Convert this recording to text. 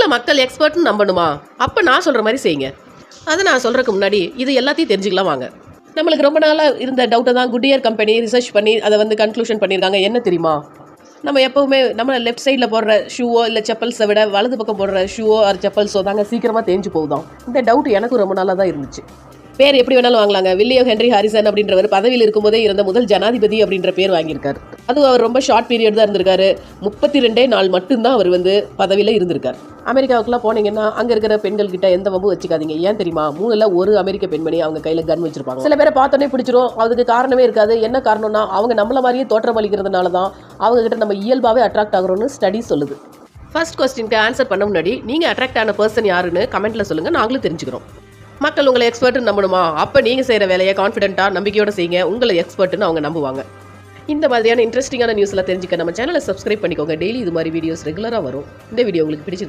உங்களை மக்கள் எக்ஸ்பர்ட்னு நம்பணுமா? அப்போ நான் சொல்கிற மாதிரி செய்யுங்க. அதை நான் சொல்கிறதுக்கு முன்னாடி இது எல்லாத்தையும் தெரிஞ்சுக்கலாம் வாங்க. நம்மளுக்கு ரொம்ப நாளாக இருந்த டவுட்டை தான் குட்டியர் கம்பெனி ரிசர்ச் பண்ணி அதை வந்து கன்க்ளூஷன் பண்ணியிருக்காங்க. என்ன தெரியுமா? நம்ம எப்போவுமே நம்ம லெஃப்ட் சைடில் போடுற ஷூவோ இல்லை செப்பல்ஸை விட வலது பக்கம் போடுற ஷூவோ ஆர் செப்பல்ஸோ தாங்க சீக்கிரமாக தேஞ்சு போகுதான். இந்த டவுட் எனக்கும் ரொம்ப நாளாக தான் இருந்துச்சு. பேர் எப்படி வேணாலும் வாங்கலாங்க. வில்லியம் ஹென்ரி ஹாரிசன் அப்படின்றவர் பதவியில் இருக்கும்போதே இருந்த முதல் ஜனாதிபதி அப்படின்ற பேர் வாங்கியிருக்காரு. அதுவும் அவர் ரொம்ப ஷார்ட் பீரியட் தான் இருந்திருக்காரு. 32 நாள் மட்டும்தான் அவர் வந்து பதவியில் இருந்திருக்கார். அமெரிக்காவுக்குலாம் போனீங்கன்னா அங்கே இருக்கிற பெண்கள் கிட்ட எந்த வம்பு வச்சுக்காதீங்க. ஏன் தெரியுமா? 3ல் 1 அமெரிக்க பெண்மணி அவங்க கையில் கன் வச்சிருப்பாங்க. சில பேரை பார்த்தோன்னே பிடிச்சிரும். அதுக்கு காரணமே இருக்காது. என்ன காரணம்னா அவங்க நம்மள மாதிரியே தோற்றம் அளிக்கிறதுனால தான் அவங்க கிட்ட நம்ம இயல்பாகவே அட்ராக்ட் ஆகிறோம்னு ஸ்டடி சொல்லுது. ஃபர்ஸ்ட் கொஸ்டினுக்கு ஆன்சர் பண்ண முன்னாடி நீங்கள் அட்ராக்ட் ஆன பர்சன் யாருன்னு கமெண்ட்டில் சொல்லுங்கள். நாங்களும் தெரிஞ்சுக்கிறோம். மக்கள் உங்களை எக்ஸ்பர்ட்னு நம்பணுமா? அப்போ நீங்கள் செய்கிற வேலையை கான்ஃபிடென்ட்டாக நம்பிக்கையோடு செய்யுங்க. உங்களை எக்ஸ்பர்ட்னு அவங்க நம்புவாங்க. இந்த மாதிரியான இன்ட்ரெஸ்டிங்கான நியூஸ்லாம் தெரிஞ்சுக்க நம்ம சேனலை சப்ஸ்கிரைப் பண்ணிக்கோங்க. டெய்லி இது மாதிரி வீடியோஸ் ரெகுலராக வரும். இந்த வீடியோ உங்களுக்கு பிடிச்சி